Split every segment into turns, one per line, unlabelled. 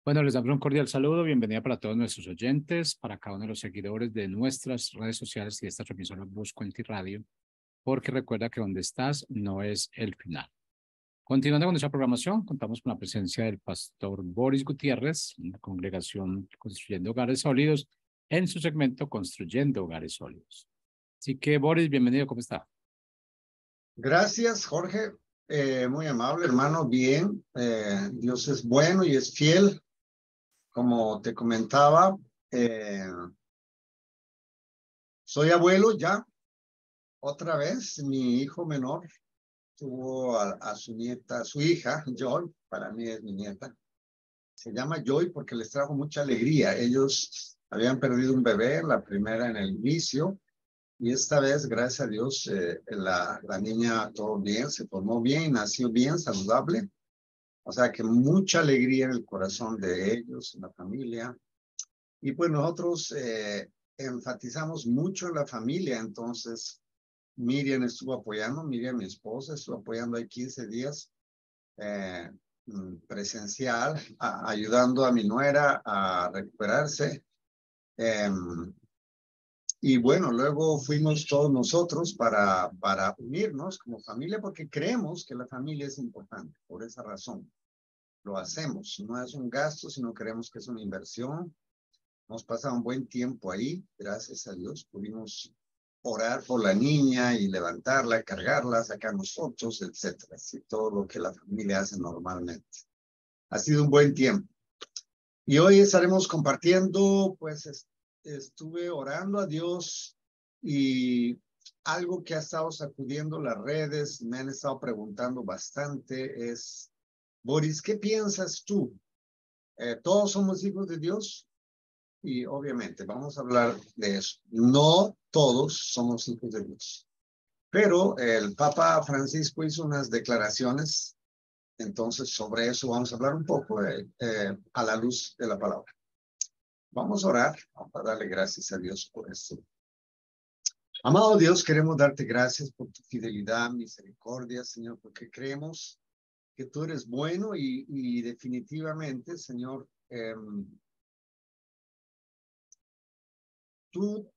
Bueno, les damos un cordial saludo, bienvenida para todos nuestros oyentes, para cada uno de los seguidores de nuestras redes sociales y de esta transmisión Busco en Ti Radio, porque recuerda que donde estás no es el final. Continuando con nuestra programación, contamos con la presencia del pastor Boris Gutiérrez, en la congregación Construyendo Hogares Sólidos, en su segmento Construyendo Hogares Sólidos. Así que, Boris, bienvenido, ¿cómo está?
Gracias, Jorge. Muy amable, hermano. Bien. Dios es bueno y es fiel. Como te comentaba, soy abuelo ya. Otra vez, mi hijo menor tuvo a su nieta, su hija, Joy. Para mí es mi nieta. Se llama Joy porque les trajo mucha alegría. Ellos habían perdido un bebé, la primera en el inicio. Y esta vez, gracias a Dios, la niña todo bien, se formó bien, nació bien, saludable. O sea que mucha alegría en el corazón de ellos, en la familia. Y pues nosotros enfatizamos mucho en la familia. Entonces, Miriam estuvo apoyando, Miriam, mi esposa, estuvo apoyando ahí 15 días presencial, ayudando a mi nuera a recuperarse. Y bueno, luego fuimos todos nosotros para unirnos como familia, porque creemos que la familia es importante. Por esa razón lo hacemos. No es un gasto, sino creemos que es una inversión. Hemos pasado un buen tiempo ahí, gracias a Dios. Pudimos orar por la niña y levantarla, cargarla, sacarnos fotos, etcétera. Así todo lo que la familia hace normalmente. Ha sido un buen tiempo. Y hoy estaremos compartiendo, pues estuve orando a Dios y algo que ha estado sacudiendo las redes, me han estado preguntando bastante es, Boris, ¿qué piensas tú? ¿Todos somos hijos de Dios? Y obviamente vamos a hablar de eso. No todos somos hijos de Dios. Pero el Papa Francisco hizo unas declaraciones. Entonces, sobre eso vamos a hablar un poco a la luz de la palabra. Vamos a orar, vamos a darle gracias a Dios por esto. Amado Dios, queremos darte gracias por tu fidelidad, misericordia, Señor, porque creemos que tú eres bueno y definitivamente, Señor, tú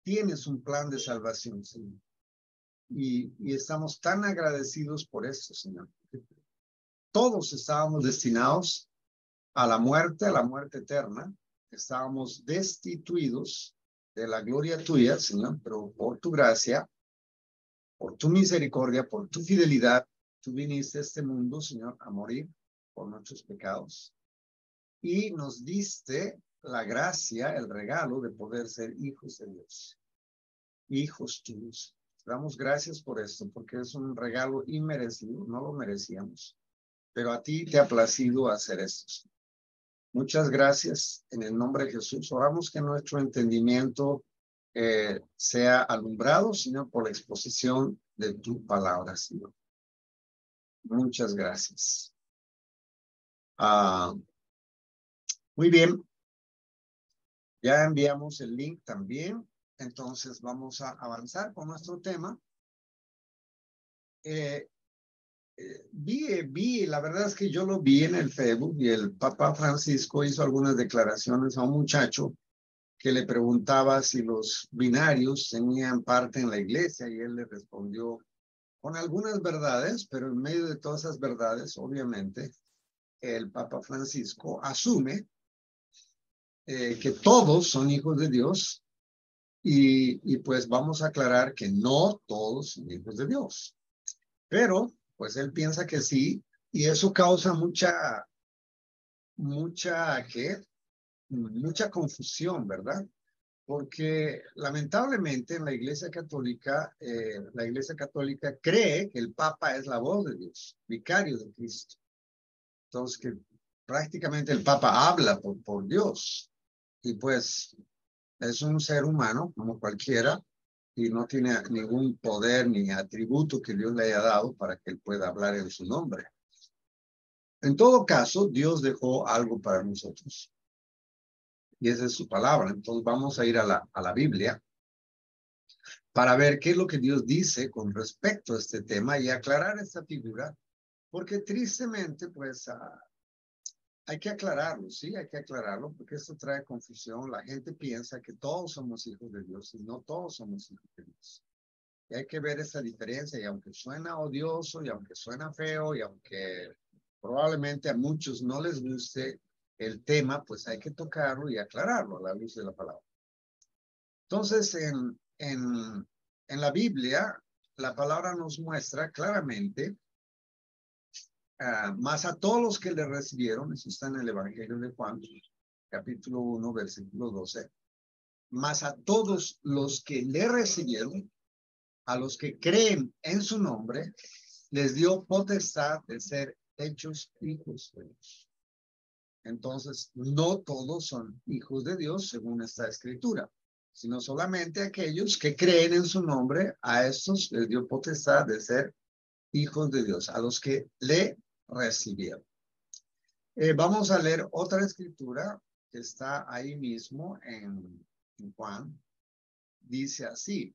tienes un plan de salvación, Señor. Y estamos tan agradecidos por esto, Señor. Todos estábamos destinados a la muerte eterna. Estábamos destituidos de la gloria tuya, Señor, pero por tu gracia, por tu misericordia, por tu fidelidad, tú viniste a este mundo, Señor, a morir por nuestros pecados. Y nos diste la gracia, el regalo de poder ser hijos de Dios, hijos tuyos. Damos gracias por esto, porque es un regalo inmerecido, no lo merecíamos, pero a ti te ha placido hacer esto. Muchas gracias. En el nombre de Jesús, oramos que nuestro entendimiento sea alumbrado, Señor, por la exposición de tu palabra, Señor. Muchas gracias. Muy bien. Ya enviamos el link también. Entonces vamos a avanzar con nuestro tema. La verdad es que yo lo vi en el Facebook y el Papa Francisco hizo algunas declaraciones a un muchacho que le preguntaba si los binarios tenían parte en la iglesia y él le respondió con algunas verdades, pero en medio de todas esas verdades, obviamente, el Papa Francisco asume que todos son hijos de Dios y pues vamos a aclarar que no todos son hijos de Dios, pero pues él piensa que sí y eso causa mucha confusión, ¿verdad? Porque lamentablemente en la Iglesia Católica cree que el Papa es la voz de Dios, vicario de Cristo. Entonces que prácticamente el Papa habla por Dios y pues es un ser humano como cualquiera y no tiene ningún poder ni atributo que Dios le haya dado para que él pueda hablar en su nombre. En todo caso, Dios dejó algo para nosotros. Y esa es su palabra. Entonces vamos a ir a la Biblia para ver qué es lo que Dios dice con respecto a este tema y aclarar esta figura, porque tristemente, pues, hay que aclararlo, sí, hay que aclararlo, porque esto trae confusión. La gente piensa que todos somos hijos de Dios y no todos somos hijos de Dios. Y hay que ver esa diferencia, y aunque suena odioso, y aunque suena feo, y aunque probablemente a muchos no les guste el tema, pues hay que tocarlo y aclararlo a la luz de la palabra. Entonces, en la Biblia, la palabra nos muestra claramente, más a todos los que le recibieron, eso está en el Evangelio de Juan, capítulo 1, versículo 12, más a todos los que le recibieron, a los que creen en su nombre, les dio potestad de ser hechos hijos de Dios. Entonces, no todos son hijos de Dios según esta escritura, sino solamente aquellos que creen en su nombre, a estos les dio potestad de ser hijos de Dios, a los que le recibieron. Vamos a leer otra escritura que está ahí mismo en Juan. Dice así,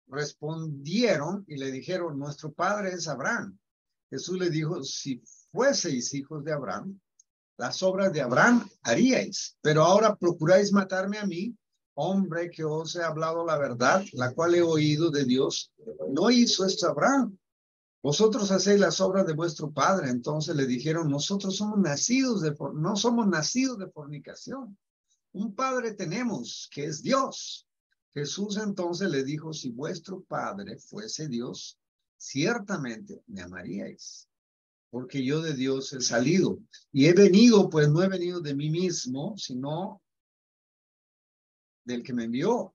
respondieron y le dijeron, nuestro padre es Abraham. Jesús le dijo, si fueseis hijos de Abraham, las obras de Abraham haríais, pero ahora procuráis matarme a mí, hombre que os he hablado la verdad, la cual he oído de Dios. No hizo esto Abraham. Vosotros hacéis las obras de vuestro padre. Entonces le dijeron, nosotros somos nacidos no somos nacidos de fornicación. Un padre tenemos, que es Dios. Jesús entonces le dijo, si vuestro padre fuese Dios, ciertamente me amaríais, porque yo de Dios he salido y he venido, pues no he venido de mí mismo, sino del que me envió.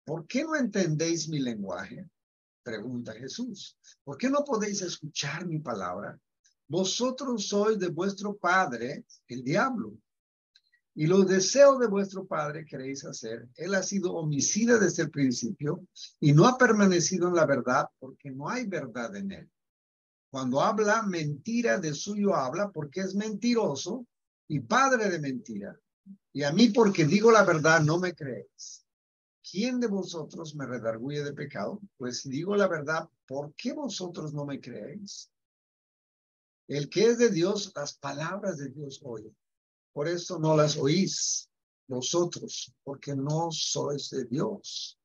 ¿Por qué no entendéis mi lenguaje? Pregunta Jesús. ¿Por qué no podéis escuchar mi palabra? Vosotros sois de vuestro padre, el diablo, y los deseos de vuestro padre queréis hacer. Él ha sido homicida desde el principio y no ha permanecido en la verdad porque no hay verdad en él. Cuando habla mentira, de suyo habla porque es mentiroso y padre de mentira. Y a mí porque digo la verdad no me creéis. ¿Quién de vosotros me redarguye de pecado? Pues si digo la verdad, ¿por qué vosotros no me creéis? El que es de Dios, las palabras de Dios oye. Por eso no las oís vosotros, porque no sois de Dios,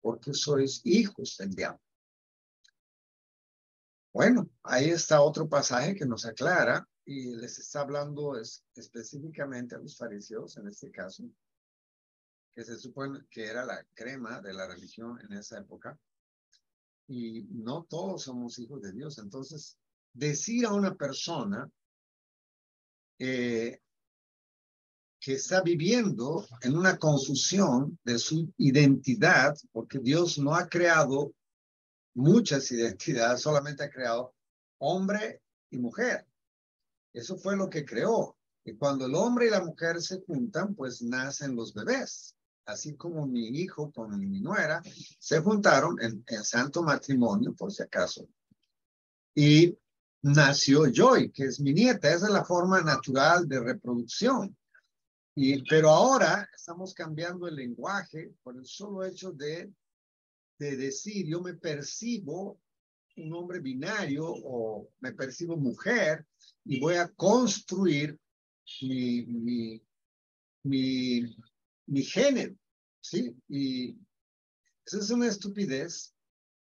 porque sois hijos del diablo. Bueno, ahí está otro pasaje que nos aclara y les está hablando específicamente a los fariseos en este caso, que se supone que era la crema de la religión en esa época. Y no todos somos hijos de Dios. Entonces, decir a una persona que está viviendo en una confusión de su identidad, porque Dios no ha creado muchas identidades, solamente ha creado hombre y mujer. Eso fue lo que creó. Y cuando el hombre y la mujer se juntan, pues nacen los bebés. Así como mi hijo con mi nuera se juntaron en santo matrimonio, por si acaso. Y nació Joy, que es mi nieta. Esa es la forma natural de reproducción. Pero ahora estamos cambiando el lenguaje por el solo hecho de decir, yo me percibo un hombre binario o me percibo mujer y voy a construir mi, mi, mi, mi género, ¿sí? Y eso es una estupidez.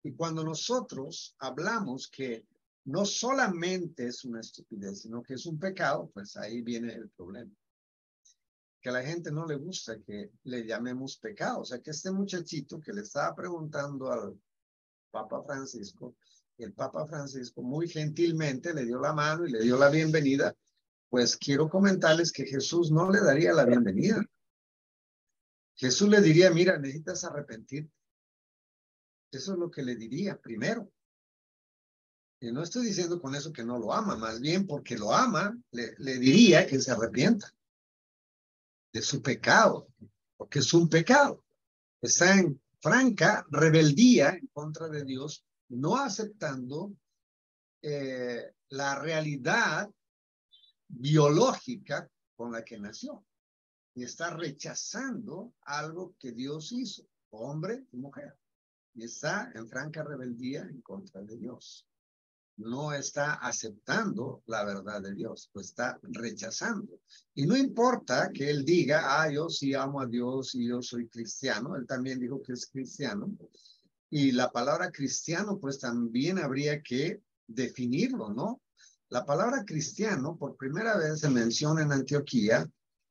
Y cuando nosotros hablamos que no solamente es una estupidez, sino que es un pecado, pues ahí viene el problema. Que a la gente no le gusta que le llamemos pecado. O sea, que este muchachito que le estaba preguntando al Papa Francisco, el Papa Francisco muy gentilmente le dio la mano y le dio la bienvenida, pues quiero comentarles que Jesús no le daría la bienvenida. Jesús le diría, mira, necesitas arrepentirte. Eso es lo que le diría primero. Y no estoy diciendo con eso que no lo ama, más bien porque lo ama, le diría que se arrepienta de su pecado, porque es un pecado. Está en franca rebeldía en contra de Dios, no aceptando la realidad biológica con la que nació. Y está rechazando algo que Dios hizo, hombre y mujer. Y está en franca rebeldía en contra de Dios. no está aceptando la verdad de Dios, lo está rechazando. Y no importa que él diga, yo sí amo a Dios y yo soy cristiano, él también dijo que es cristiano. Y la palabra cristiano, pues también habría que definirlo, ¿no? La palabra cristiano por primera vez se menciona en Antioquía,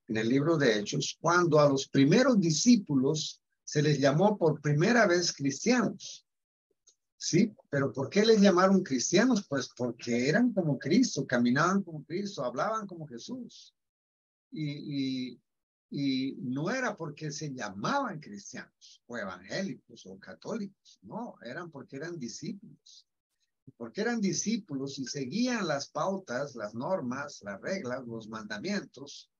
en el libro de Hechos, cuando a los primeros discípulos se les llamó por primera vez cristianos. Sí, pero ¿por qué les llamaron cristianos? Pues porque eran como Cristo, caminaban como Cristo, hablaban como Jesús. Y, y no era porque se llamaban cristianos o evangélicos o católicos, no, eran porque eran discípulos. Porque eran discípulos y seguían las pautas, las normas, las reglas, los mandamientos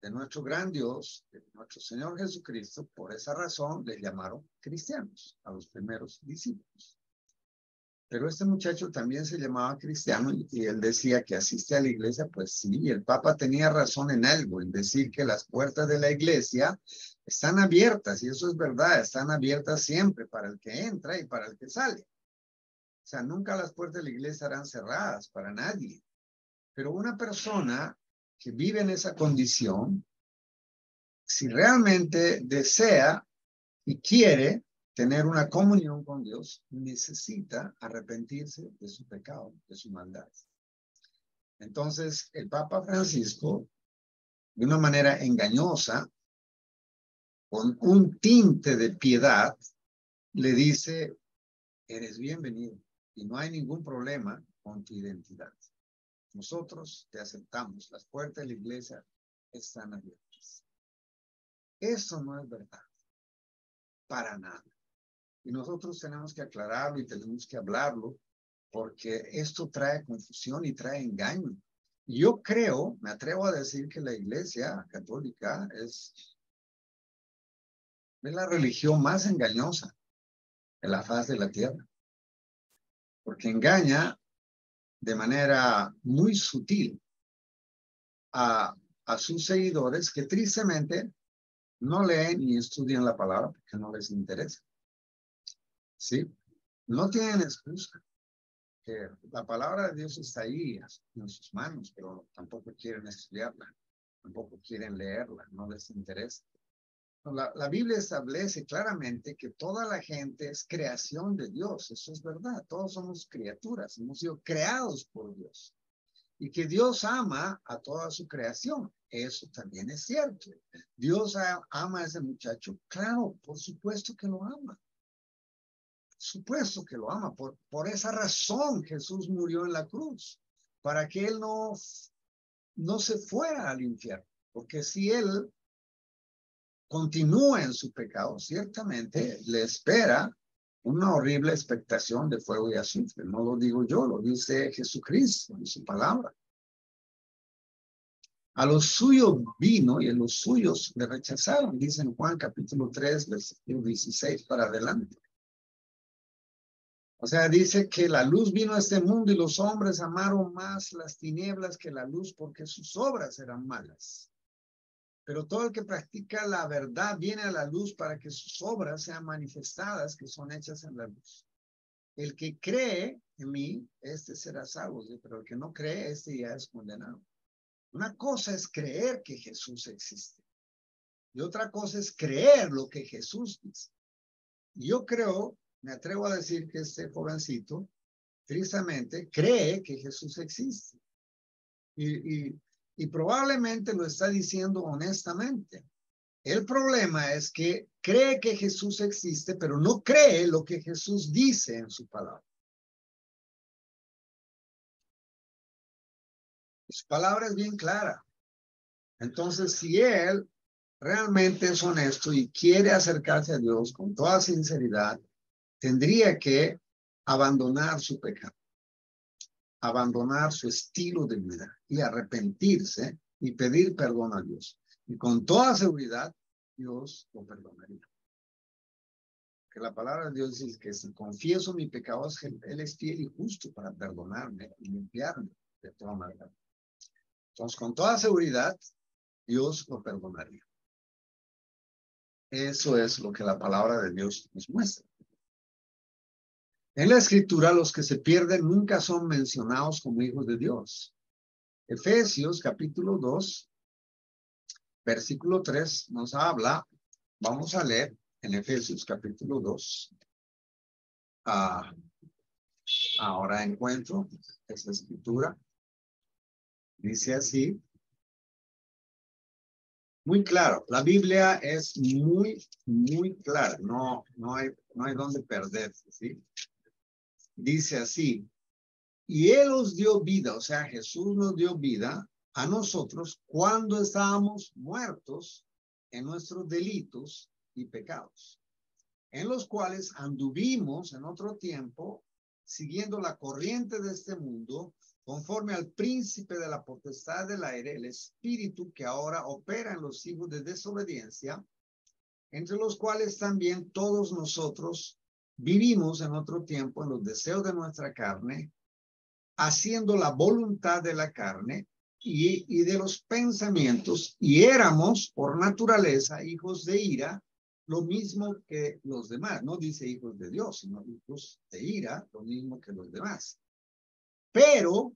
de nuestro gran Dios, de nuestro Señor Jesucristo. Por esa razón les llamaron cristianos a los primeros discípulos. Pero este muchacho también se llamaba cristiano y él decía que asiste a la iglesia. Pues sí, el Papa tenía razón en algo, en decir que las puertas de la iglesia están abiertas, y eso es verdad, están abiertas siempre para el que entra y para el que sale. O sea, nunca las puertas de la iglesia estarán cerradas para nadie. Pero una persona que vive en esa condición, si realmente desea y quiere tener una comunión con Dios, necesita arrepentirse de su pecado, de su maldad. Entonces, el Papa Francisco, de una manera engañosa, con un tinte de piedad, le dice, eres bienvenido y no hay ningún problema con tu identidad. Nosotros te aceptamos, las puertas de la iglesia están abiertas. Eso no es verdad, para nada. Y nosotros tenemos que aclararlo y tenemos que hablarlo, porque esto trae confusión y trae engaño. Yo creo, me atrevo a decir que la iglesia católica es la religión más engañosa de la faz de la tierra, porque engaña de manera muy sutil a sus seguidores que tristemente no leen ni estudian la palabra porque no les interesa. ¿Sí? No tienen excusa. Que la palabra de Dios está ahí en sus manos, pero tampoco quieren estudiarla, tampoco quieren leerla, no les interesa. La Biblia establece claramente que toda la gente es creación de Dios, eso es verdad, todos somos criaturas, hemos sido creados por Dios, y que Dios ama a toda su creación, eso también es cierto. Dios ama a ese muchacho, claro, por supuesto que lo ama. Supuesto que lo ama. Por esa razón Jesús murió en la cruz, para que él no se fuera al infierno. Porque si él continúa en su pecado, ciertamente le espera una horrible expectación de fuego y azufre. No lo digo yo, lo dice Jesucristo en su palabra. A los suyos vino y a los suyos le rechazaron, dice en Juan capítulo 3, versículo 16 para adelante. O sea, dice que la luz vino a este mundo y los hombres amaron más las tinieblas que la luz porque sus obras eran malas. Pero todo el que practica la verdad viene a la luz para que sus obras sean manifestadas, que son hechas en la luz. El que cree en mí, este será salvo, pero el que no cree, este ya es condenado. Una cosa es creer que Jesús existe y otra cosa es creer lo que Jesús dice. Yo creo, me atrevo a decir que este jovencito tristemente cree que Jesús existe y probablemente lo está diciendo honestamente. El problema es que cree que Jesús existe, pero no cree lo que Jesús dice en su palabra. Su palabra es bien clara. Entonces, si él realmente es honesto y quiere acercarse a Dios con toda sinceridad, tendría que abandonar su pecado, abandonar su estilo de vida y arrepentirse y pedir perdón a Dios. Y con toda seguridad, Dios lo perdonaría. Que la palabra de Dios dice que si confieso mi pecado, Él es fiel y justo para perdonarme y limpiarme de toda maldad. Entonces, con toda seguridad, Dios lo perdonaría. Eso es lo que la palabra de Dios nos muestra. En la escritura, los que se pierden nunca son mencionados como hijos de Dios. Efesios capítulo 2, versículo 3 nos habla, vamos a leer en Efesios capítulo 2. Ahora encuentro esa escritura. Dice así. Muy claro, la Biblia es muy clara, no hay dónde perderse, ¿sí? Dice así, y Él os dio vida, o sea, Jesús nos dio vida a nosotros cuando estábamos muertos en nuestros delitos y pecados, en los cuales anduvimos en otro tiempo, siguiendo la corriente de este mundo, conforme al príncipe de la potestad del aire, el espíritu que ahora opera en los hijos de desobediencia, entre los cuales también todos nosotros vivimos en otro tiempo en los deseos de nuestra carne, haciendo la voluntad de la carne y de los pensamientos, y éramos por naturaleza hijos de ira, lo mismo que los demás. No dice hijos de Dios, sino hijos de ira, lo mismo que los demás. Pero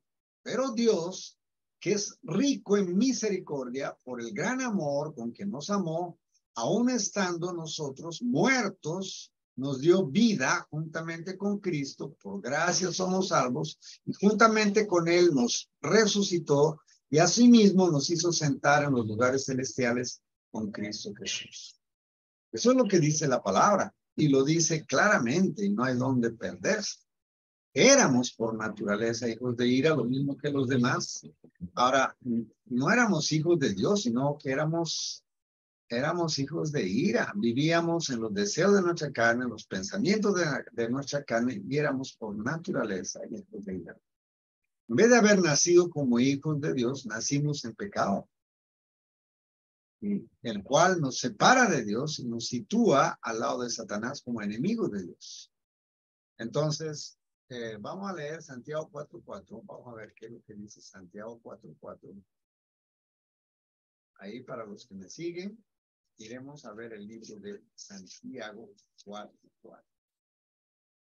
Dios, que es rico en misericordia, por el gran amor con que nos amó, aun estando nosotros muertos, nos dio vida juntamente con Cristo, por gracia somos salvos, y juntamente con Él nos resucitó, y asimismo nos hizo sentar en los lugares celestiales con Cristo Jesús. Eso es lo que dice la palabra, y lo dice claramente, y no hay donde perderse. Éramos por naturaleza hijos de ira, lo mismo que los demás. Ahora, no éramos hijos de Dios, sino que éramos hijos de ira. Vivíamos en los deseos de nuestra carne, los pensamientos de nuestra carne, y éramos por naturaleza hijos de ira. En vez de haber nacido como hijos de Dios, nacimos en pecado, el cual nos separa de Dios y nos sitúa al lado de Satanás como enemigos de Dios. Entonces, vamos a leer Santiago 4:4. Vamos a ver qué es lo que dice Santiago 4:4. Ahí para los que me siguen, iremos a ver el libro de Santiago 4:4.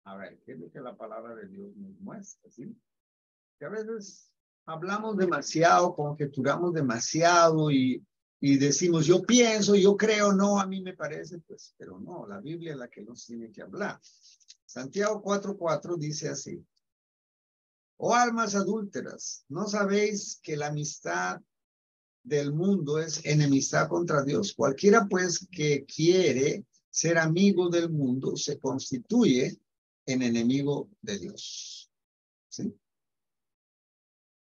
A ver, qué es lo que la palabra de Dios nos muestra, ¿sí? Que a veces hablamos demasiado, conjeturamos demasiado y decimos, yo pienso, yo creo, no, a mí me parece, pues, pero no, la Biblia es la que nos tiene que hablar. Santiago 4:4 dice así: oh almas adúlteras, ¿no sabéis que la amistad del mundo es enemistad contra Dios? Cualquiera pues que quiere ser amigo del mundo se constituye en enemigo de Dios. ¿Sí?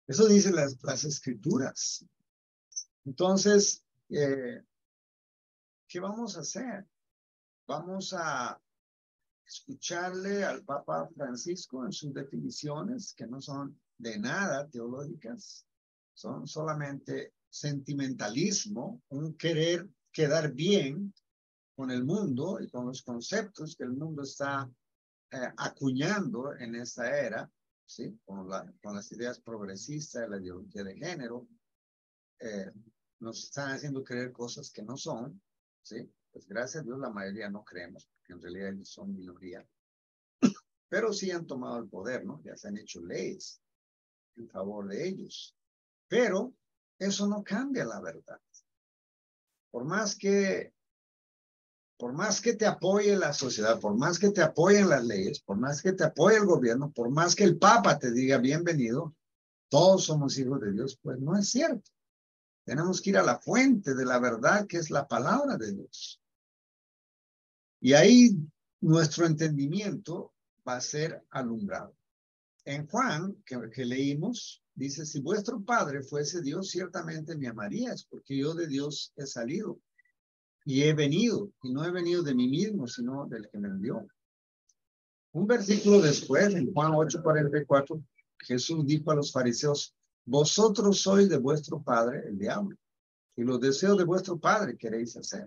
Eso dicen las escrituras. Entonces, ¿qué vamos a hacer? Vamos a escucharle al Papa Francisco en sus definiciones, que no son de nada teológicas, son solamente sentimentalismo, un querer quedar bien con el mundo y con los conceptos que el mundo está acuñando en esta era, ¿sí? Con las ideas progresistas, la ideología de género, nos están haciendo creer cosas que no son, ¿sí? Pues gracias a Dios la mayoría no creemos, porque en realidad ellos son minoría, pero sí han tomado el poder, ¿no? Ya se han hecho leyes en favor de ellos, pero eso no cambia la verdad. Por más que te apoye la sociedad, por más que te apoyen las leyes, por más que te apoye el gobierno, por más que el Papa te diga bienvenido, todos somos hijos de Dios, pues no es cierto. Tenemos que ir a la fuente de la verdad, que es la palabra de Dios. Y ahí nuestro entendimiento va a ser alumbrado. En Juan, que leímos, dice, si vuestro Padre fuese Dios, ciertamente me amarías, porque yo de Dios he salido y he venido, y no he venido de mí mismo, sino del que me envió. Un versículo después, en Juan 8:44, Jesús dijo a los fariseos, vosotros sois de vuestro padre, el diablo, y los deseos de vuestro padre queréis hacer.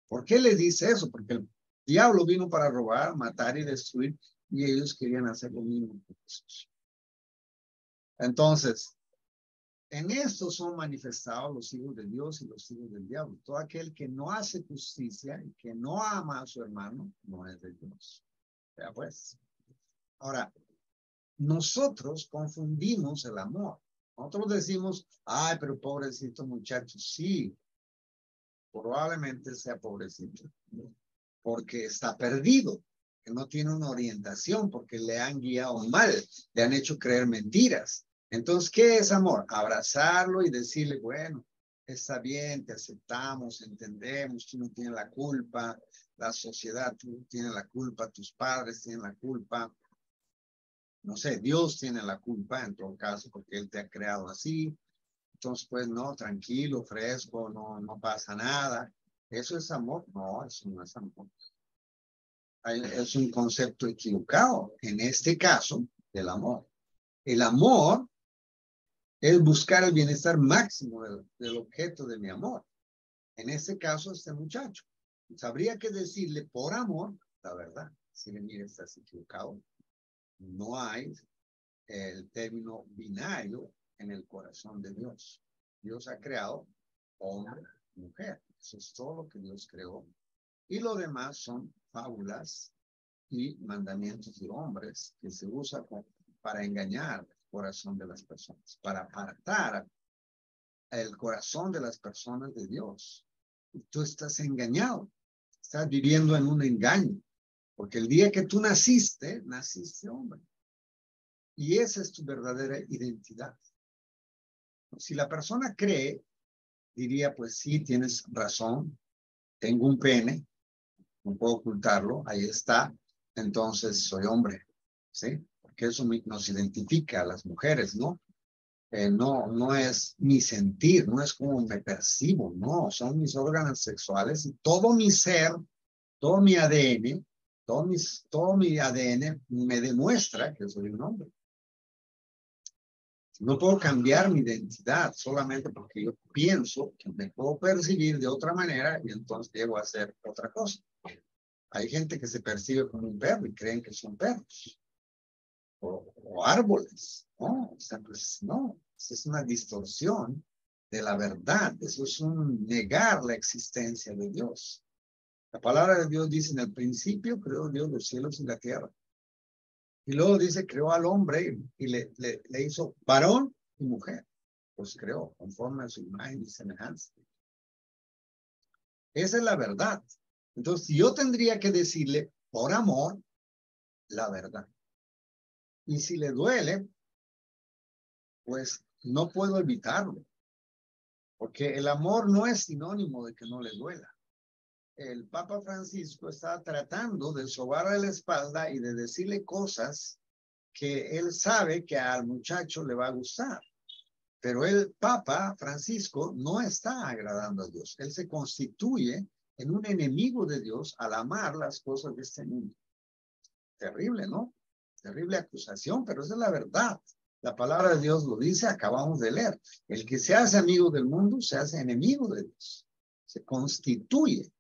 ¿Por qué le dice eso? Porque el diablo vino para robar, matar y destruir, y ellos querían hacer lo mismo que Jesús. Entonces, en esto son manifestados los hijos de Dios y los hijos del diablo. Todo aquel que no hace justicia y que no ama a su hermano, no es de Dios. Ya pues. Ahora, nosotros confundimos el amor. Nosotros decimos, ay, pero pobrecito muchacho, sí, probablemente sea pobrecito, porque está perdido, que no tiene una orientación, porque le han guiado mal, le han hecho creer mentiras. Entonces, ¿qué es amor? Abrazarlo y decirle, bueno, está bien, te aceptamos, entendemos, tú no tienes la culpa, la sociedad, tú tienes la culpa, tus padres tienen la culpa, no sé, Dios tiene la culpa en todo caso, porque Él te ha creado así. Entonces, pues, no, tranquilo, fresco, no pasa nada. ¿Eso es amor? No, eso no es amor. Es un concepto equivocado, en este caso, del amor. El amor es buscar el bienestar máximo del objeto de mi amor. En este caso, este muchacho. Pues, habría que decirle por amor, la verdad. Decirle, mire, estás equivocado. No hay el término binario en el corazón de Dios. Dios ha creado hombre y mujer. Eso es todo lo que Dios creó. Y lo demás son fábulas y mandamientos de hombres que se usan para engañar el corazón de las personas, para apartar el corazón de las personas de Dios. Y tú estás engañado, estás viviendo en un engaño, porque el día que tú naciste, naciste hombre. Y esa es tu verdadera identidad. Si la persona cree, diría, pues sí, tienes razón, tengo un pene, no puedo ocultarlo, ahí está, entonces soy hombre, ¿sí? Porque eso nos identifica a las mujeres, ¿no? No es mi sentir, no es como me percibo, no, son mis órganos sexuales y todo mi ser, todo mi ADN, todo mi ADN me demuestra que soy un hombre. No puedo cambiar mi identidad solamente porque yo pienso que me puedo percibir de otra manera y entonces llego a hacer otra cosa. Hay gente que se percibe como un perro y creen que son perros o árboles. No, o sea, pues no, eso es una distorsión de la verdad. Eso es un negar la existencia de Dios. La palabra de Dios dice, en el principio creó Dios los cielos y la tierra. Y luego dice, creó al hombre y le hizo varón y mujer. Pues creó conforme a su imagen y semejanza. Esa es la verdad. Entonces, yo tendría que decirle, por amor, la verdad. Y si le duele, pues no puedo evitarlo. Porque el amor no es sinónimo de que no le duela. El Papa Francisco está tratando de sobarle la espalda y de decirle cosas que él sabe que al muchacho le va a gustar. Pero el Papa Francisco no está agradando a Dios. Él se constituye en un enemigo de Dios al amar las cosas de este mundo. Terrible, ¿no? Terrible acusación, pero esa es la verdad. La palabra de Dios lo dice, acabamos de leer. El que se hace amigo del mundo se hace enemigo de Dios. Se constituye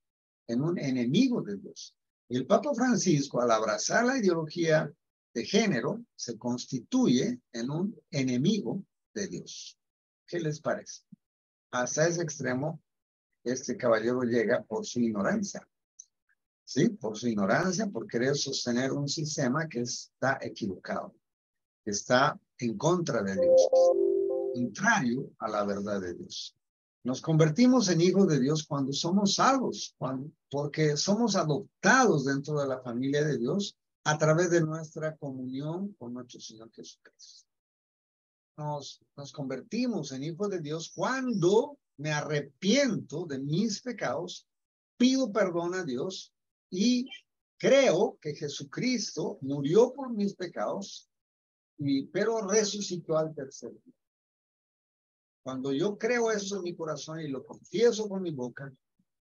en un enemigo de Dios. Y el Papa Francisco, al abrazar la ideología de género, se constituye en un enemigo de Dios. ¿Qué les parece? Hasta ese extremo, este caballero llega por su ignorancia. ¿Sí? Por su ignorancia, por querer sostener un sistema que está equivocado, que está en contra de Dios, contrario a la verdad de Dios. Nos convertimos en hijos de Dios cuando somos salvos, porque somos adoptados dentro de la familia de Dios a través de nuestra comunión con nuestro Señor Jesucristo. Nos convertimos en hijos de Dios cuando me arrepiento de mis pecados, pido perdón a Dios y creo que Jesucristo murió por mis pecados, pero resucitó al tercer día. Cuando yo creo eso en mi corazón y lo confieso con mi boca,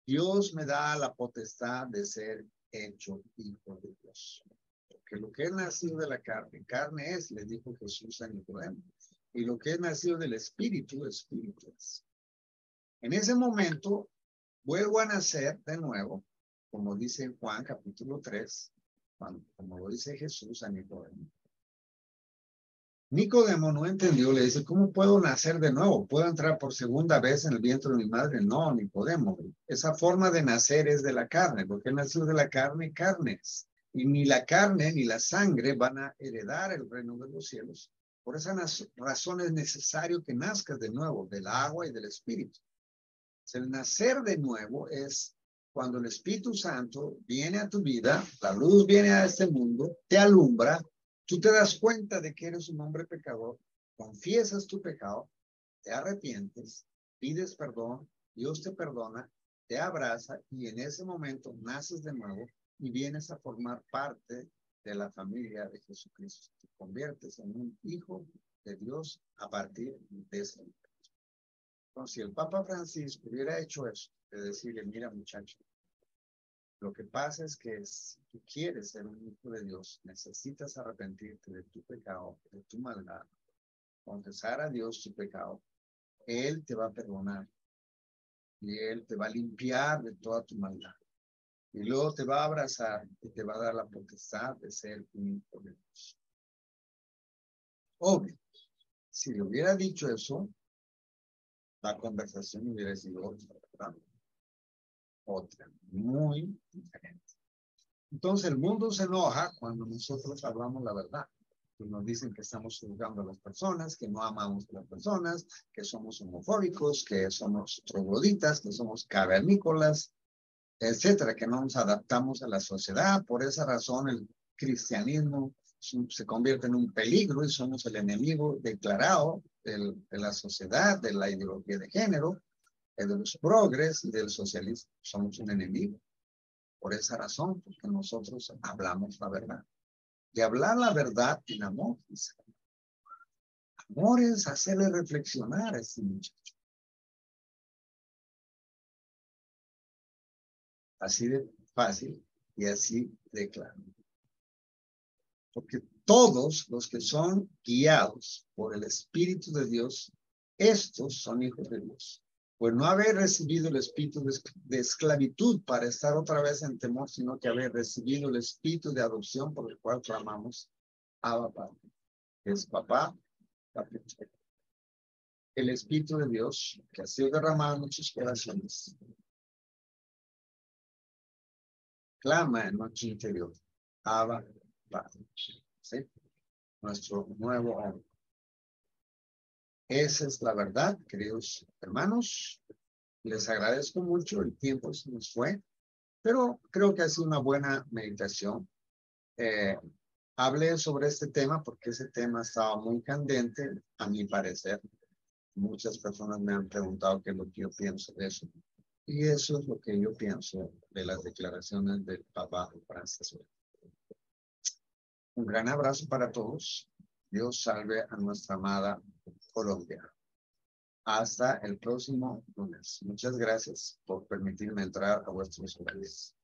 Dios me da la potestad de ser hecho hijo de Dios. Porque lo que es nacido de la carne, carne es, le dijo Jesús a Nicodemo. Y lo que es nacido del espíritu, espíritu es. En ese momento, vuelvo a nacer de nuevo, como dice en Juan capítulo 3, como lo dice Jesús a Nicodemo. Nicodemo no entendió, le dice, ¿cómo puedo nacer de nuevo? ¿Puedo entrar por segunda vez en el vientre de mi madre? No, Nicodemo. Esa forma de nacer es de la carne, porque él nació de la carne, carne es. Y ni la carne ni la sangre van a heredar el reino de los cielos. Por esa razón es necesario que nazcas de nuevo del agua y del Espíritu. El nacer de nuevo es cuando el Espíritu Santo viene a tu vida, la luz viene a este mundo, te alumbra, tú te das cuenta de que eres un hombre pecador, confiesas tu pecado, te arrepientes, pides perdón, Dios te perdona, te abraza y en ese momento naces de nuevo y vienes a formar parte de la familia de Jesucristo. Te conviertes en un hijo de Dios a partir de ese momento. Entonces, si el Papa Francisco hubiera hecho eso, de decirle, mira muchacho, lo que pasa es que si tú quieres ser un hijo de Dios, necesitas arrepentirte de tu pecado, de tu maldad, confesar a Dios tu pecado, Él te va a perdonar y Él te va a limpiar de toda tu maldad. Y luego te va a abrazar y te va a dar la potestad de ser un hijo de Dios. Obvio, si le hubiera dicho eso, la conversación hubiera sido otra, ¿verdad? Otra, muy diferente. Entonces el mundo se enoja cuando nosotros hablamos la verdad. Y nos dicen que estamos juzgando a las personas, que no amamos a las personas, que somos homofóbicos, que somos trogloditas, que somos cavernícolas, etcétera, que no nos adaptamos a la sociedad. Por esa razón el cristianismo se convierte en un peligro y somos el enemigo declarado de la sociedad, de la ideología de género, de los progres y del socialismo. Somos un enemigo. Por esa razón, porque nosotros hablamos la verdad. Y hablar la verdad en amor. Amor es hacerle reflexionar a este muchacho. Así de fácil y así de claro. Porque todos los que son guiados por el Espíritu de Dios, estos son hijos de Dios. Pues no haber recibido el espíritu de esclavitud para estar otra vez en temor, sino que haber recibido el espíritu de adopción por el cual clamamos Abba Padre. Es papá, el Espíritu de Dios que ha sido derramado en nuestros corazones. Clama en nuestro interior. Abba Padre. ¿Sí? Nuestro nuevo hombre. Esa es la verdad, queridos hermanos. Les agradezco mucho, el tiempo se nos fue, pero creo que ha sido una buena meditación. Hablé sobre este tema porque ese tema estaba muy candente, a mi parecer. Muchas personas me han preguntado qué es lo que yo pienso de eso. Y eso es lo que yo pienso de las declaraciones del Papa Francisco. Un gran abrazo para todos. Dios salve a nuestra amada Colombia. Hasta el próximo lunes. Muchas gracias por permitirme entrar a vuestros hogares.